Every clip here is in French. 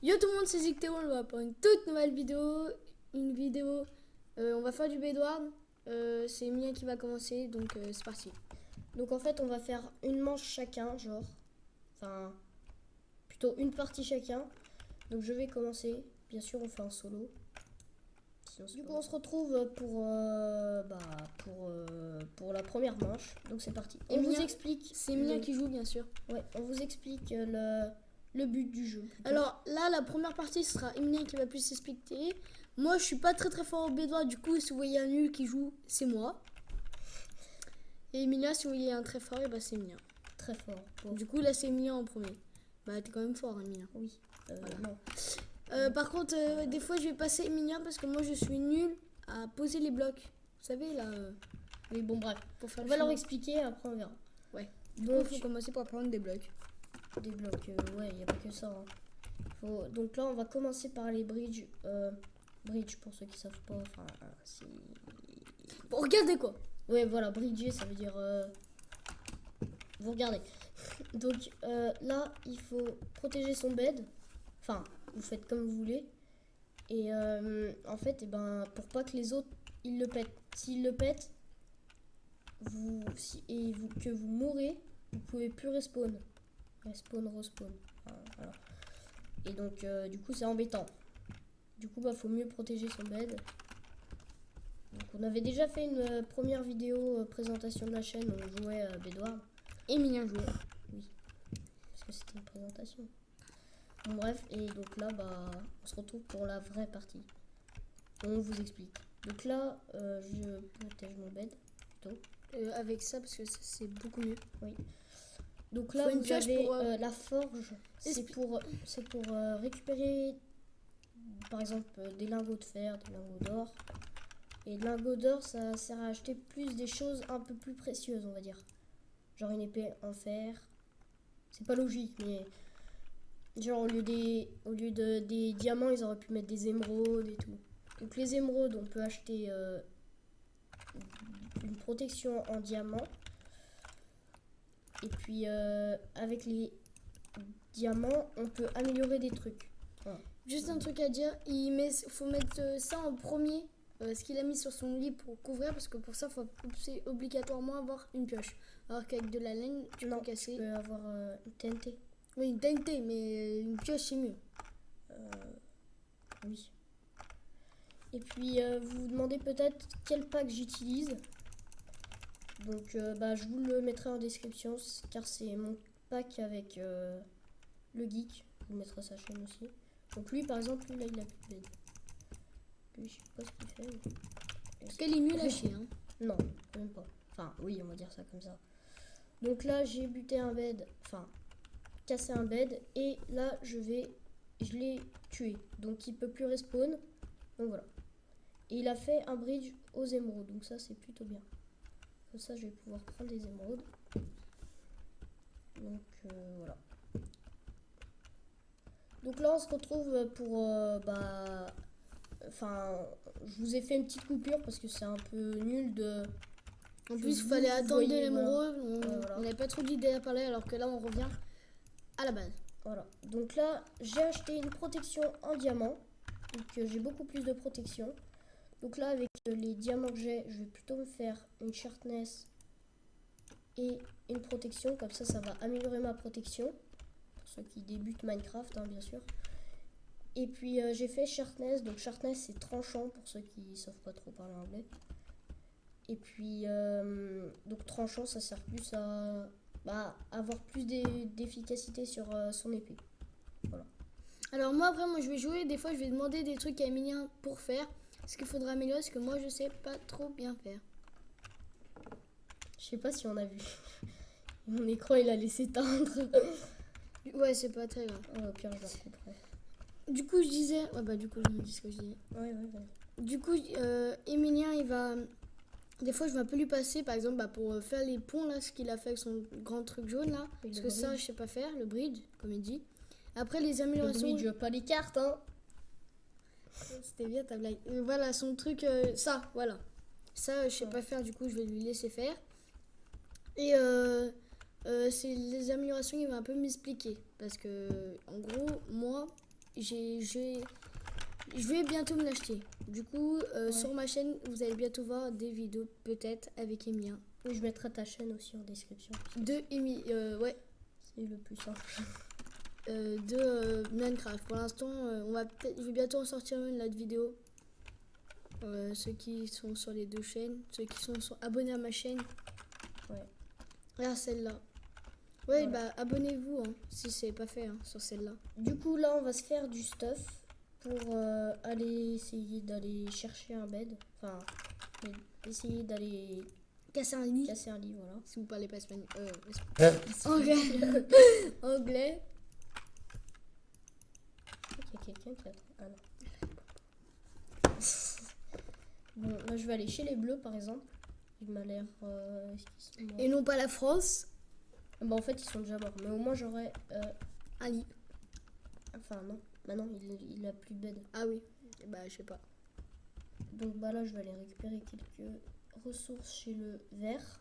Yo tout le monde, c'est Zictéo, on va pour une toute nouvelle vidéo. On va faire du Bedward. C'est Emilien qui va commencer, donc c'est parti. Donc en fait, on va faire une manche chacun, genre. Enfin, plutôt une partie chacun. Donc je vais commencer. Bien sûr, on fait un solo. Sinon, du coup, on se retrouve pour la première manche. Donc c'est parti. On vous explique. C'est Emilien qui joue, bien sûr. Ouais, on vous explique le but du jeu. Plutôt. Alors là, la première partie ce sera Emilien qui va plus s'expliquer. Moi, je suis pas très fort au Bedward, du coup, si vous voyez un nul qui joue, c'est moi. Et Emilien, si vous voyez un très fort, et bah c'est Emilien. Très fort. Bon. Du coup, là, c'est Emilien en premier. Bah, t'es quand même fort, Emilien. Oui. Voilà. Non. Par contre, des fois, je vais passer Emilien parce que moi, je suis nul à poser les blocs. Vous savez, là. Oui, bon, bref. Pour faire on va leur expliquer, après on verra. Ouais. Donc, il faut commencer par prendre des blocs. Des blocs, ouais, il n'y a pas que ça. Hein. Donc là, on va commencer par les bridges. Bridge, pour ceux qui savent pas. Enfin, si. Bon, regardez quoi. Ouais, voilà, bridger, ça veut dire. Vous regardez. Donc là, il faut protéger son bed. Enfin, vous faites comme vous voulez. Et en fait, pour pas que les autres ils le pètent. S'ils le pètent, que vous mourrez, vous pouvez plus respawn. Respawn, respawn. Voilà. Et donc, du coup, c'est embêtant. Du coup, faut mieux protéger son bed. Donc, on avait déjà fait une première vidéo présentation de la chaîne où on jouait à Bedward. Emilien jouait. Oui, parce que c'était une présentation. Bon, bref, et donc là, on se retrouve pour la vraie partie. On vous explique. Donc là, je protège mon bed, plutôt. Avec ça, parce que c'est beaucoup mieux. Oui. Donc là, vous avez la forge. C'est pour récupérer, par exemple, des lingots de fer, des lingots d'or. Et le lingot d'or, ça sert à acheter plus des choses un peu plus précieuses, on va dire. Genre une épée en fer. C'est pas logique, mais genre au lieu des diamants, ils auraient pu mettre des émeraudes et tout. Donc les émeraudes, on peut acheter une protection en diamant. Et puis avec les diamants, on peut améliorer des trucs. Voilà. Juste un truc à dire, faut mettre ça en premier. Ce qu'il a mis sur son lit pour couvrir, parce que pour ça, c'est obligatoirement avoir une pioche. Alors qu'avec de la laine, tu peux casser. Tu peux avoir une TNT. Oui, une TNT, mais une pioche, c'est mieux. Oui. Et puis, vous vous demandez peut-être quel pack j'utilise. Donc, je vous le mettrai en description, car c'est mon pack avec le geek. Je vous mettrai sa chaîne aussi. Donc lui, par exemple, là, il a plus de bed. Lui, je sais pas ce qu'il fait. Parce qu'elle est nulle à chier, hein. Non, même pas. Enfin, oui, on va dire ça comme ça. Donc là, j'ai buté un bed, enfin, cassé un bed, et là, je l'ai tué. Donc, il peut plus respawn. Donc voilà. Et il a fait un bridge aux émeraudes. Donc ça, c'est plutôt bien. Comme ça, je vais pouvoir prendre des émeraudes. Donc voilà. Donc là, on se retrouve pour je vous ai fait une petite coupure parce que c'est un peu nul de. En plus, il fallait attendre de l'émeraude. On n'avait pas trop d'idées à parler, alors que là, on revient à la base. Voilà. Donc là, j'ai acheté une protection en diamant. Donc j'ai beaucoup plus de protection. Donc là, avec les diamants que j'ai, je vais plutôt me faire une sharpness et une protection. Comme ça va améliorer ma protection. Pour ceux qui débutent Minecraft, hein, bien sûr. Et puis j'ai fait sharpness. Donc sharpness, c'est tranchant pour ceux qui ne savent pas trop parler anglais. Et puis, donc tranchant, ça sert plus à avoir plus d'efficacité sur son épée. Voilà. Alors moi, après, je vais jouer. Des fois, je vais demander des trucs à Emilien pour faire. Ce qu'il faudra améliorer, parce que moi, je sais pas trop bien faire. Je sais pas si on a vu. Mon écran, il a laissé teindre. Ouais, c'est pas très grave. Au pire, je le recouperai. Du coup, je disais... Ouais, du coup, je me dis ce que je disais. Ouais. Du coup, Emilien, il va... Des fois, je vais un peu lui passer, par exemple, pour faire les ponts, là, ce qu'il a fait avec son grand truc jaune, là. Parce que ça, je sais pas faire, le bridge, comme il dit. Après, les améliorations... Le bridge, pas les cartes, hein. C'était bien ta blague. Voilà, son truc, ça, voilà. Ça, je sais pas faire, du coup, je vais lui laisser faire. Et c'est les améliorations, il va un peu m'expliquer. Parce que, en gros, moi, je vais bientôt me l'acheter. Du coup, Ouais. sur ma chaîne, vous allez bientôt voir des vidéos peut-être avec Emilien. Oui, je mettrai ta chaîne aussi en description. De ouais, C'est le plus simple. de Minecraft. Pour l'instant, je vais bientôt en sortir une là de vidéo. Ceux qui sont sur les deux chaînes, ceux qui sont abonnés à ma chaîne. Ouais. Regarde celle-là. Ouais, Voilà. bah abonnez-vous hein, si c'est pas fait hein, sur celle-là. Du coup, là, on va se faire du stuff pour aller essayer d'aller chercher un bed. Enfin, essayer d'aller Casser un lit. casser un lit, voilà. Si vous parlez pas espagnol. Anglais. Anglais. Il y a quelqu'un qui attend. Ah non. Bon, là, je vais aller chez les bleus, par exemple. Il m'a l'air... est-ce qu'ils sont morts Et non pas la France. Bah, en fait, ils sont déjà morts. Mais au moins, j'aurais... Un lit. Enfin, non. Bah non, il a plus de bed. Ah oui. Bah je sais pas. Donc, bah là, je vais aller récupérer quelques ressources chez le vert.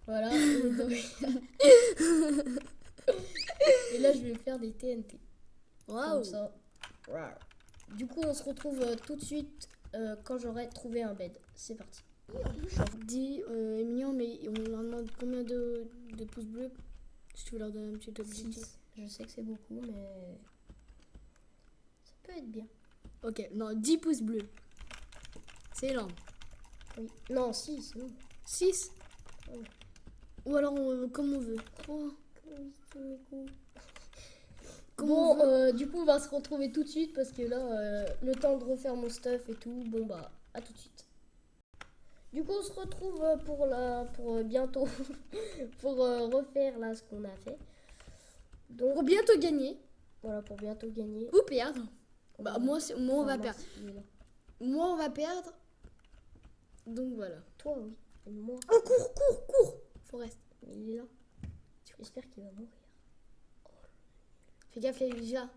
Voilà. Et, donc- et là, je vais faire des TNT. Waouh. Comme ça. Waouh. Du coup, on se retrouve tout de suite quand j'aurai trouvé un bed. C'est parti. Dis Emilien, mais on leur demande combien de pouces bleus si tu veux leur donner un petit objectif. 6. Je sais que c'est beaucoup, mais ça peut être bien. Ok, non, 10 pouces bleus. C'est énorme. Oui. Non, 6, c'est bon. 6. Oui. Ou alors comme on veut. Oh, comme on Bon, veut. du coup, on va se retrouver tout de suite parce que là, le temps de refaire mon stuff et tout. Bon, bah, à tout de suite. Du coup, on se retrouve pour bientôt pour refaire là ce qu'on a fait. Donc, Pour bientôt gagner. voilà, pour bientôt gagner. Ou perdre. Bah moi on va Enfin, perdre. Mars, il est là. Moi on va perdre. Donc voilà. Toi, oui. Et moi, Oh cours Forest. il est là. J'espère qu'il va mourir. Fais gaffe, il est là.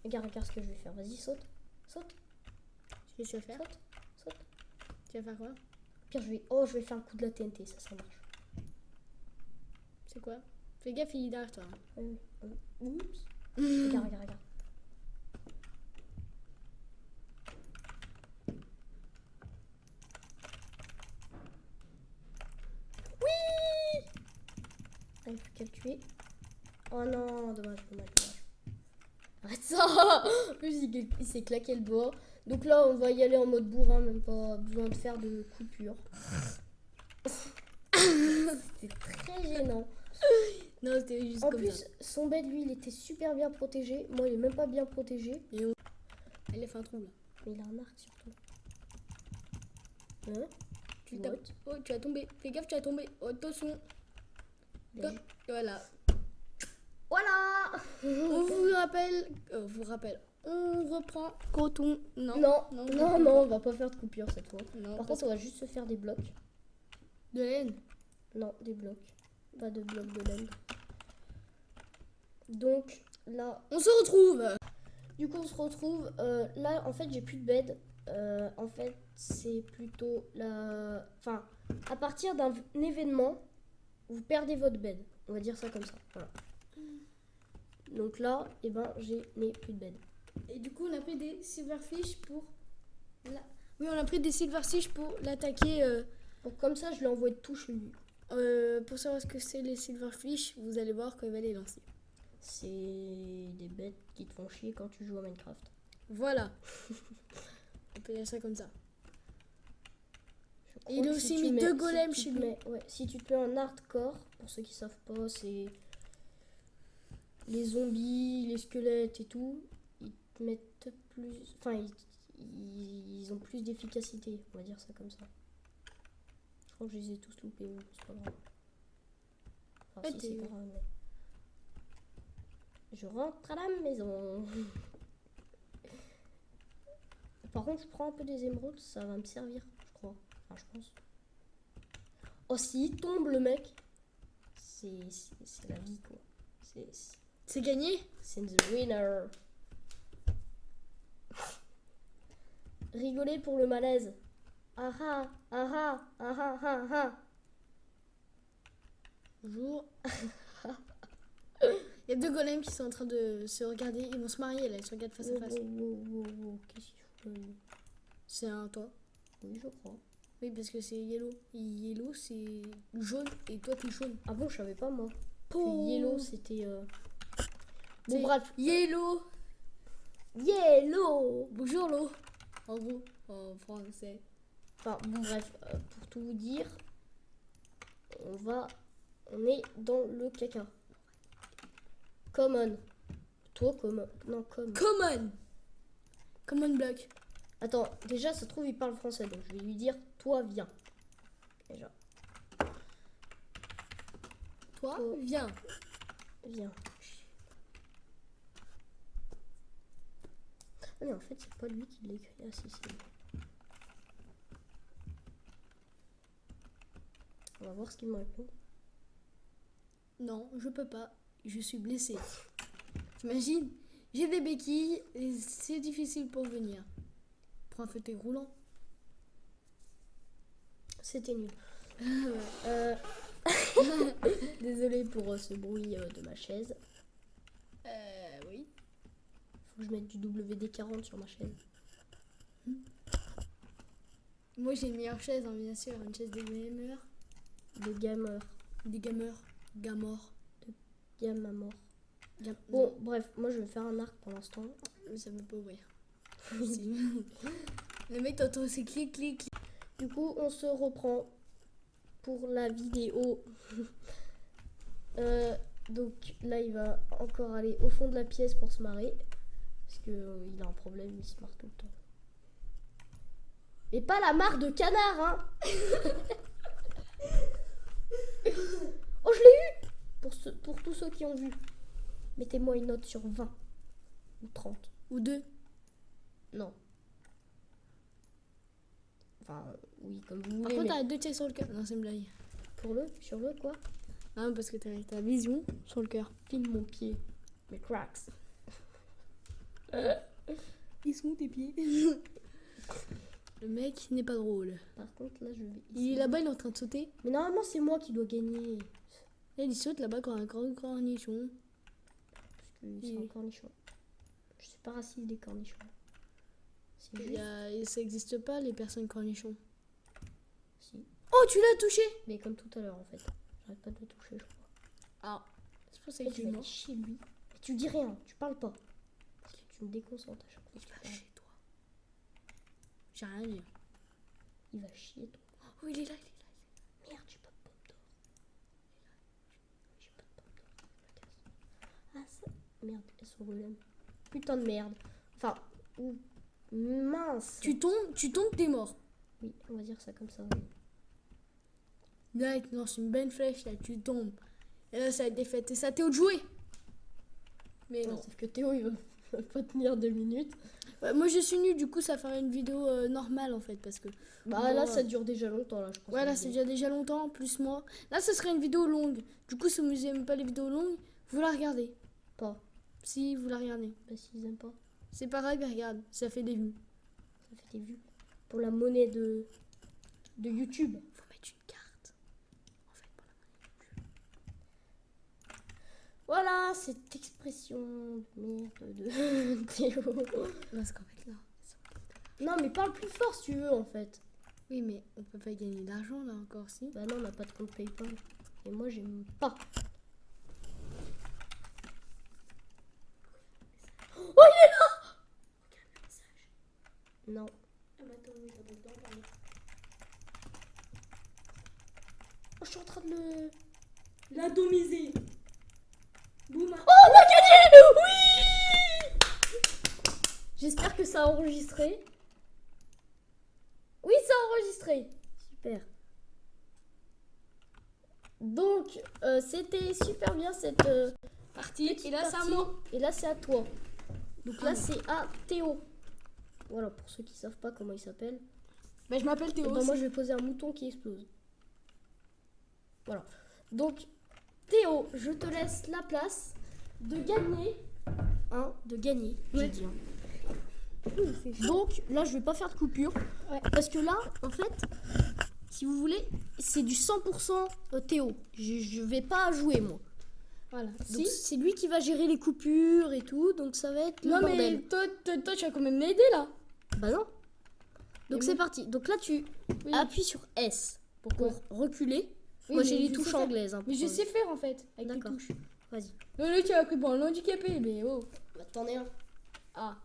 Regarde ce que je vais faire. Vas-y, saute. Saute, Qu'est-ce que tu vas faire? saute, saute. Tu vas faire quoi? Pire, je vais faire un coup de la TNT, ça marche. C'est quoi? Fais gaffe, il est derrière toi. Oui. Oups. Regarde. Ah, il faut qu'à le tuer. Oh non, dommage. Arrête ça. En plus, il s'est claqué le doigt. Donc là, on va y aller en mode bourrin, même pas besoin de faire de coupure. C'était très gênant. Non, c'était juste En comme plus, ça. son bed, lui, il était super bien protégé. Moi, il est même pas bien protégé. Elle a fait un trou là. Mais il a un arc surtout. Hein? Tu What? tapes. Oh, tu vas tomber. Fais gaffe, tu vas tomber. Oh, attention. Bien. Voilà. Voilà. On vous rappelle. On reprend coton. Non, on va pas faire de coupure cette fois. Non, Par contre, on va juste se faire des blocs. de laine. Non, des blocs. Pas de blocs de laine. Donc là, On se retrouve. du coup, on se retrouve. Là, en fait, j'ai plus de bed. En fait, c'est plutôt la. Enfin, à partir d'un événement, vous perdez votre bed. On va dire ça comme ça. Voilà. Donc là, eh ben, n'ai plus de bed. Et du coup, on a pris des silverfish pour. Oui, on a pris des silverfish pour l'attaquer. Donc comme ça, je lui envoie tout chez lui. Pour savoir ce que c'est les silverfish, vous allez voir quand il va les lancer. C'est des bêtes qui te font chier quand tu joues à Minecraft. Voilà. On peut dire ça comme ça. Je crois Il a que aussi tu mis mets- 2 golems tu chez te lui. mets- ouais, si tu te mets en hardcore, pour ceux qui savent pas, c'est les zombies, les squelettes et tout, ils te mettent plus. Enfin, ils ont plus d'efficacité, on va dire ça comme ça. Je crois que je les ai tous loupés, mais c'est pas grave. Enfin, Ah, si, c'est t'es- grave, mais. Je rentre à la maison. Par contre, je prends un peu des émeraudes, ça va me servir, je crois. Enfin, je pense. Oh, s'il tombe, le mec, c'est la vie, quoi. C'est gagné. C'est the winner. Rigoler pour le malaise. Ah ah, ah ah, ah ah, ah ah. Bonjour. Il y a deux golems qui sont en train de se regarder. Ils vont se marier là, ils se regardent face à face. Qu'est-ce qu'il faut lui? C'est un toi. Oui, je crois. Oui, parce que c'est yellow. Et yellow, c'est jaune. Et toi, t'es jaune. Ah bon, je savais pas moi. Que Oh. yellow, c'était... C'est Bon, bref. Yellow. Yellow. Bonjour, l'eau. En gros, en français. Enfin, bon, bref. Pour tout vous dire, on est dans le caca. Common. Toi, common. Non, common. Common. Common block. Attends, déjà, ça se trouve, il parle français. Donc, je vais lui dire, toi, viens. Déjà. Toi, Toi. viens. Viens. Ah, mais en fait, c'est pas lui qui l'a écrit. Ah, si, c'est lui. On va voir ce qu'il me répond. Non, je peux pas. Je suis blessée. T'imagines? J'ai des béquilles et c'est difficile pour venir. Prends un fauteuil roulant. C'était nul. Désolée pour ce bruit de ma chaise. Oui. Faut que je mette du WD-40 sur ma chaise. Moi, j'ai une meilleure chaise, hein, bien sûr. Une chaise des gamers. De gamer. Des gamers. Gamors. Gamme à mort. Gam... Bon, bref, moi je vais faire un arc pour l'instant. Ça veut pas ouvrir. Si. Le mec, t'entends, c'est clic, clic, clic. Du coup, on se reprend pour la vidéo. Donc là, il va encore aller au fond de la pièce pour se marrer. Parce que il a un problème, il se marre tout le temps. Et pas la mare de canard, hein. Oh, je l'ai eu. Pour tous ceux qui ont vu. Mettez-moi une note sur 20 ou 30. Ou deux. Non. Enfin, oui, comme vous Par voulez. contre, Mais t'as deux checks sur le cœur. Non, c'est une blague. sur le quoi? Non, parce que t'as ta vision sur le cœur. Filme mon pied. Mes cracks. Ils sont où tes pieds? Le mec n'est pas drôle. Par contre, là, je vais Il ici. est là-bas, il est en train de sauter. Mais normalement, c'est moi qui dois gagner. Et il saute là-bas quand un grand cornichon. Parce que c'est un cornichon. Je suis pas raciste des cornichons. C'est juste. Ça existe pas, les personnes cornichons. Si. Oh, tu l'as touché! Mais comme tout à l'heure, en fait. J'arrête pas de le toucher, je crois. Ah, c'est pour ça Et que tu tu es vas mort. chez lui. Mais tu dis rien, tu parles pas. Parce que tu me déconcentres à chaque fois. Il que tu va parles. chez toi. J'ai rien dit. Il va chier, toi. Oh, il est là, il est là. Merde, j'ai pas de pomme d'or. J'ai pas de pomme d'or. Ah, ça. Merde, elles sont golem. Putain de merde. Enfin, mince. Tu tombes, t'es mort. Oui, on va dire ça comme ça. Oui. Là, il te lance une belle flèche, là, tu tombes. Et là, ça va être défaite. Et ça, Théo de jouer. Mais non. Sauf que Théo, il va pas tenir 2 minutes. Ouais, moi, je suis nulle, du coup, ça fera une vidéo normale, en fait, parce que... Bah Moi, là, ça dure déjà longtemps, là, je pense. Voilà, c'est déjà longtemps, plus moi. Là, ce serait une vidéo longue. Du coup, si vous n'aimez pas les vidéos longues, vous la regardez. Pas. Si, vous la regardez. Bah s'ils aiment pas. C'est pareil, mais regarde, ça fait des vues. Ça fait des vues. Pour la monnaie de YouTube. Faut mettre une carte. En fait, pour la Voilà, cette expression de merde de Théo. Parce qu'en fait, là... Non, mais parle plus fort si tu veux, en fait. Oui, mais on peut pas gagner d'argent, là, encore, si. Bah non, on n'a pas de compte PayPal. Et moi, j'aime pas. Oh, il est là! Non. Ah, bah attends, oui, ça peut pas parler. Oh, je suis en train de le... L'atomiser. Boum. Oh, on a gagné! Oui! J'espère que ça a enregistré. Oui, ça a enregistré. Super. Donc, c'était super bien cette Partie. petite Et là, c'est à partie. moi. Et là, c'est à toi. Donc Ah là, non. c'est à Théo. Voilà, pour ceux qui savent pas comment il s'appelle. Bah, je m'appelle Et Théo. ben, moi, je vais poser un mouton qui explose. Voilà. Donc, Théo, je te laisse la place de gagner. Hein, de gagner, j'ai Ouais. dit. Hein. Donc, là, je vais pas faire de coupure. Ouais. Parce que là, en fait, si vous voulez, c'est du 100% Théo. Je vais pas jouer, moi. Voilà. Donc Si. c'est lui qui va gérer les coupures et tout, donc ça va être le Non, bordel. mais toi, tu vas quand même m'aider là. Bah non. Donc Et c'est moi parti. Donc là tu Oui. appuies sur S Pourquoi pour reculer. Oui, Moi mais j'ai les je touches sais faire. anglaises. Hein, Mais je pour- sais faire en fait, avec les D'accord. touches. Vas-y. Non, le qui a pris pour un handicapé, mais oh. Bah, t'en es un. Ah.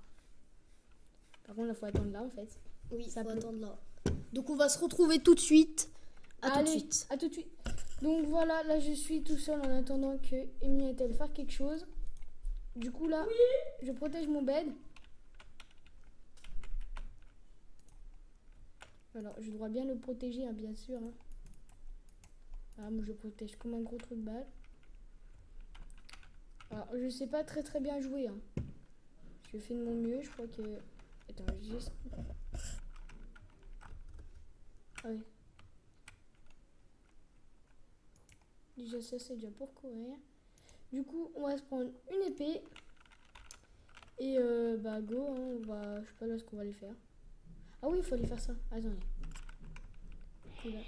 Par contre, il faut attendre là en fait. Oui, Ça faut pleut. attendre là. Donc on va se retrouver tout de suite. À tout de Allez, suite. à tout de suite. Donc voilà, là je suis tout seul en attendant que Emilia est-elle faire quelque chose. Du coup là, je protège mon bed. Alors, je dois bien le protéger, hein, bien sûr. Hein. Ah, moi je le protège comme un gros trou de balle. Alors, je sais pas très bien jouer. Hein. Je fais de mon mieux, je crois que... Attends, juste... Ah oui. Déjà ça c'est déjà pour courir. Du coup on va se prendre une épée. Et bah go, hein, on va... Je sais pas là ce qu'on va aller faire. Ah oui il faut aller faire ça. Attendez. Là,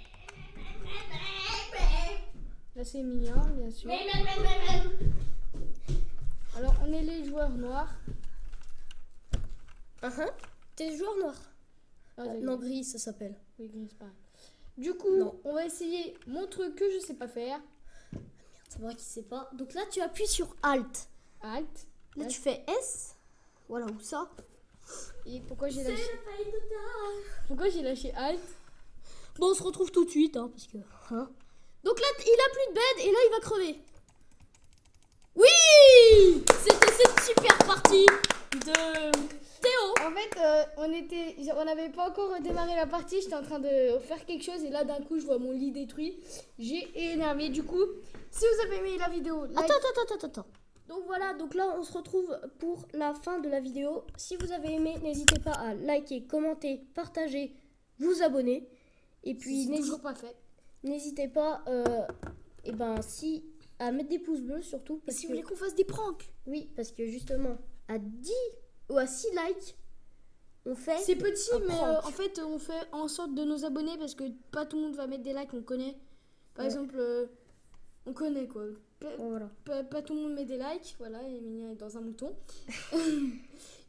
là c'est mignon bien sûr. Alors on est les joueurs noirs. T'es joueur noir. Ah, ça y est. Non, gris ça s'appelle. Oui, gris, c'est pareil. Du coup Non. on va essayer mon truc que je sais pas faire. C'est vrai qu'il sait pas. Donc là tu appuies sur Alt. Alt. Là tu fais S. Voilà où ça. Et pourquoi j'ai lâché... Pourquoi j'ai lâché Alt? Bon on se retrouve tout de suite hein, parce que. Hein. Donc là il a plus de bed et là il va crever. Oui. C'était cette super partie de Théo. En fait, on n'avait pas encore redémarré la partie. J'étais en train de faire quelque chose et là, d'un coup, je vois mon lit détruit. J'ai énervé. Du coup, si vous avez aimé la vidéo, like... Attends. Donc voilà, donc là on se retrouve pour la fin de la vidéo. Si vous avez aimé, n'hésitez pas à liker, commenter, partager, vous abonner. Et puis c'est toujours pas fait. n'hésitez pas à mettre des pouces bleus surtout. Et Parce si que, vous voulez qu'on fasse des pranks, oui, parce que justement, à 10 ou à 6 likes, on fait c'est petit, un mais prank. en fait, on fait en sorte de nos abonnés parce que pas tout le monde va mettre des likes, on connaît. Par Ouais. exemple, on connaît quoi. Voilà. Pas tout le monde met des likes. Voilà, Emilia est dans un mouton.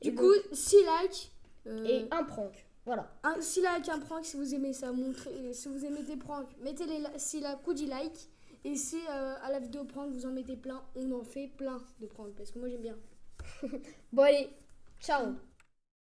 Et Du coup, 6 likes. Et un prank. Voilà. 6 likes, un prank si vous aimez ça. Si vous aimez des pranks, mettez les 6 likes. Et si à la vidéo prank vous en mettez plein, on en fait plein de pranks. Parce que moi j'aime bien. Bon allez, ciao.